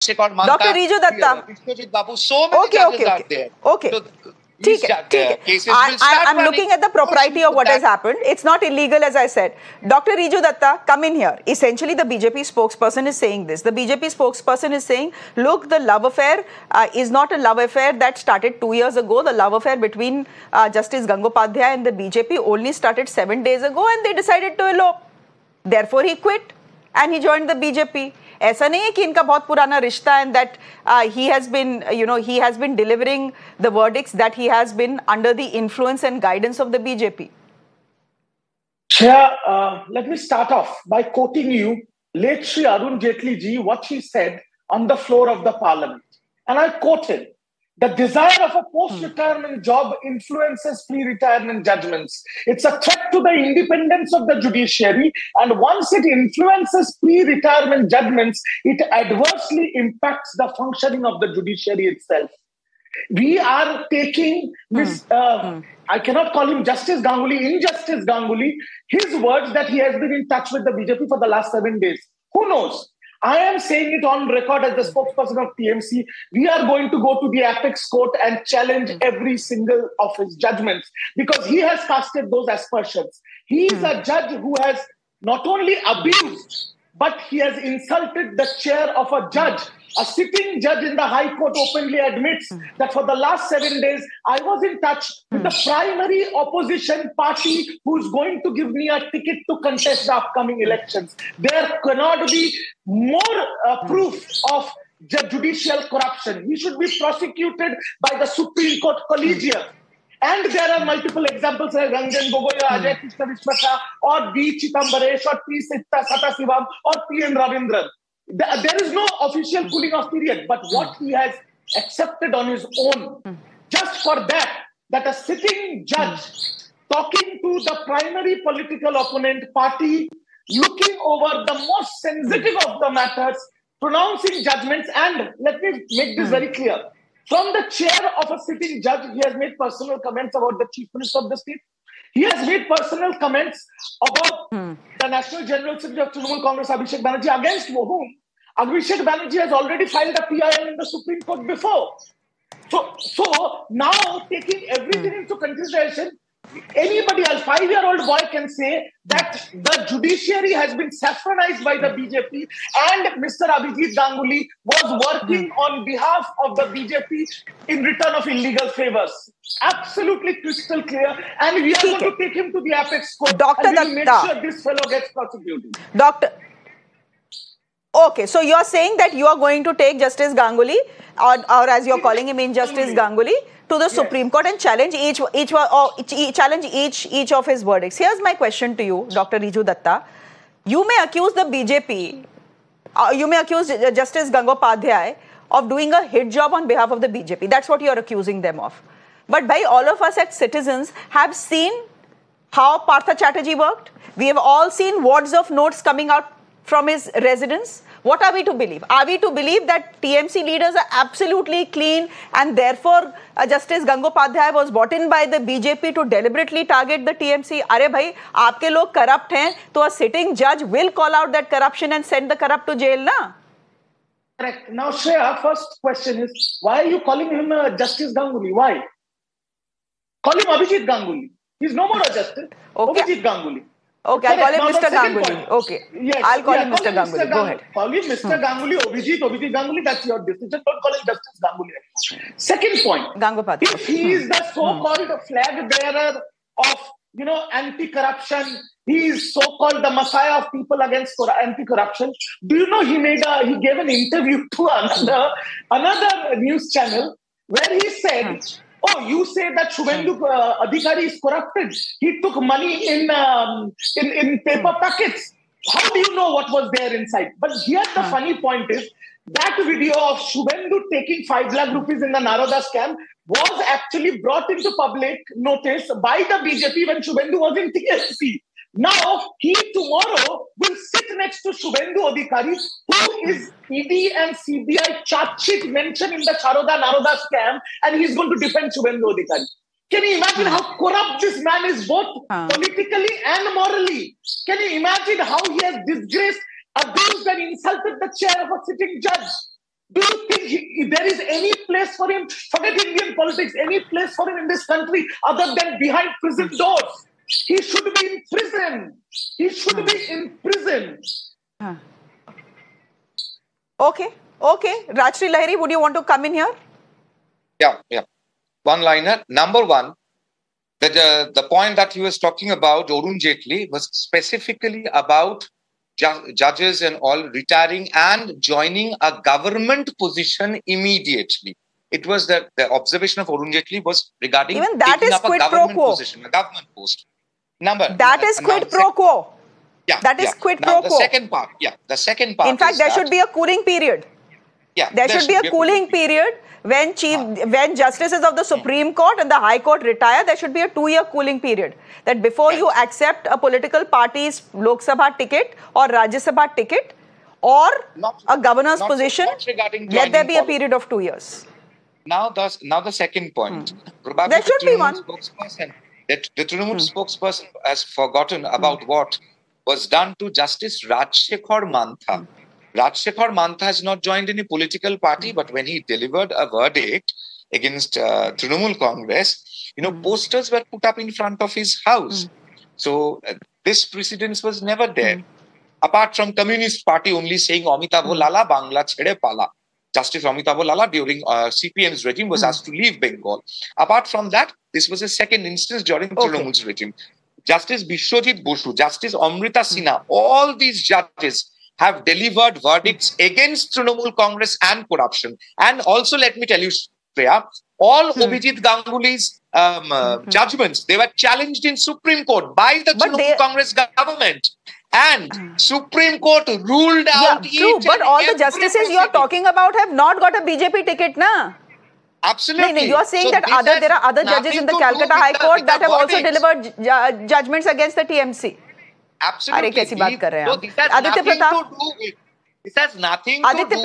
Dr. Riju Datta. So many judges are there. Okay. So these cases will start I'm running. looking at the propriety of what has happened. It's not illegal, as I said. Dr. Riju Datta, come in here. Essentially, the BJP spokesperson is saying this. The BJP spokesperson is saying, look, the love affair is not a love affair that started 2 years ago. The love affair between Justice Gangopadhyay and the BJP only started 7 days ago, and they decided to elope. Therefore, he quit and he joined the BJP. ऐसा नहीं है कि इनका बहुत पुराना रिश्ता and that he has been delivering the verdicts that he has been under the influence and guidance of the BJP. Shreya, let me start off by quoting you, late Shri Arun Jaitley ji, what he said on the floor of the parliament. And I quote him, the desire of a post-retirement job influences pre-retirement judgments. It's a threat to the independence of the judiciary. And once it influences pre-retirement judgments, it adversely impacts the functioning of the judiciary itself. We are taking this, I cannot call him Justice Ganguly, Injustice Ganguly, his words that he has been in touch with the BJP for the last 7 days. Who knows? I am saying it on record as the spokesperson of TMC. We are going to go to the apex court and challenge every single of his judgments because he has casted those aspersions. He is a judge who has not only abused, but he has insulted the chair of a judge. A sitting judge in the High Court openly admits that for the last 7 days, I was in touch with the primary opposition party who's going to give me a ticket to contest the upcoming elections. There cannot be more proof of judicial corruption. He should be prosecuted by the Supreme Court collegium. And there are multiple examples like Ranjan Gogoi, Ajay Krishna Vishwaka, or B. Chitambaresh, or P. Satasivam, or P. N. Ravindran. There is no official cooling off period, but what he has accepted on his own, just for that a sitting judge talking to the primary political opponent party, looking over the most sensitive of the matters, pronouncing judgments, and let me make this very clear. From the chair of a sitting judge, he has made personal comments about the Chief Minister of the state. He has made personal comments about the National General Secretary of Trinamool Congress, Abhijit Gangopadhyay, against whom Abhijit Gangopadhyay has already filed a PIL in the Supreme Court before. So now taking everything into consideration, anybody, a 5-year-old boy can say that the judiciary has been saffronized by the BJP and Mr. Abhijit Ganguly was working on behalf of the BJP in return of illegal favors. Absolutely crystal clear. And we are going to take him to the apex court and we'll make sure this fellow gets prosecuted. Okay, so you are saying that you are going to take Justice Ganguly, or as you are calling him, Injustice Ganguly, to the Supreme Court and challenge each of his verdicts. Here's my question to you, Dr. Riju Datta. You may accuse the BJP, you may accuse Justice Gangopadhyay of doing a hit job on behalf of the BJP. That's what you are accusing them of. But by all of us as citizens have seen how Partha Chatterjee worked. We have all seen wads of notes coming out from his residence. What are we to believe? Are we to believe that TMC leaders are absolutely clean and therefore Justice Gangopadhyay was brought in by the BJP to deliberately target the TMC? Arey bhai, aapke log corrupt hain, to a sitting judge will call out that corruption and send the corrupt to jail, na? Correct. Now, Shreya, first question is, why are you calling him Justice Ganguly? Why? Call him Abhijit Ganguly. He's no more a justice. Okay. Abhijit Ganguly. Okay, I'll call him Mr. Ganguly. Okay. Yes, I'll call him Mr. Ganguly. Go ahead. Call him Mr. Ganguly, Abhijit Ganguly, that's your decision. Don't call him Justice Ganguly. Second point. Gangopadhyay. If he is the so-called flag bearer of, anti-corruption, he is so-called the messiah of people against anti-corruption. Do you know he gave an interview to another news channel where he said, oh, you say that Shubhendu Adhikari is corrupted. He took money in paper packets. How do you know what was there inside? But here the funny point is, that video of Shubhendu taking 5 lakh rupees in the Naroda scam was actually brought into public notice by the BJP when Shubhendu was in TMC. Now, he tomorrow will sit next to Shubhendu Adhikari, who is ED and CBI charge sheet mentioned in the Naroda scam, and he's going to defend Shubhendu Adhikari. Can you imagine how corrupt this man is, both politically and morally? Can you imagine how he has disgraced, abused and insulted the chair of a sitting judge? Do you think there is any place for him, forget Indian politics, any place for him in this country other than behind prison doors? He should be in prison. He should be in prison. Okay. Rajshri Lahiri, would you want to come in here? Yeah. One-liner. Number one, that the point that he was talking about, Arun Jaitley, was specifically about judges and all retiring and joining a government position immediately. It was the observation of Arun Jaitley was regarding even that taking is up a quid pro government quo. position, a government post. That is quid pro quo. Yeah, that is quid now, pro quo. The second part. In fact, there should be a cooling period. Yeah, there should be a cooling period when justices of the Supreme Court and the High Court retire. There should be a 2-year cooling period. That before you accept a political party's Lok Sabha ticket or Rajya Sabha ticket or a governor's position, let there be a period of 2 years. Now the second point. Probably there should be one. The Trinamool spokesperson has forgotten about what was done to Justice Rajshekhar Mantha. Rajshekhar Mantha has not joined any political party, but when he delivered a verdict against Trinamool Congress, posters were put up in front of his house. So this precedence was never there. Apart from Communist Party only saying Amitabh Lala Bangla Chhede Pala. Justice Amitabh Lala during CPM's regime was asked to leave Bengal. Apart from that, this was a second instance during Trinamool's regime. Justice Bishwajit Bosu, Justice Amrita Sinha, all these judges have delivered verdicts against Trinamool Congress and corruption. And also, let me tell you, Shreya, all Abhijit Ganguly's judgments, they were challenged in Supreme Court by the Trinamool Congress government. And Supreme Court ruled out each but all the justices you are talking about have not got a BJP ticket, na? Absolutely. No, you are saying that there are other judges in the Calcutta High Court that have also delivered judgments against the TMC. Absolutely. अरे कैसी बात कर रहे हैं आप? This has nothing to do with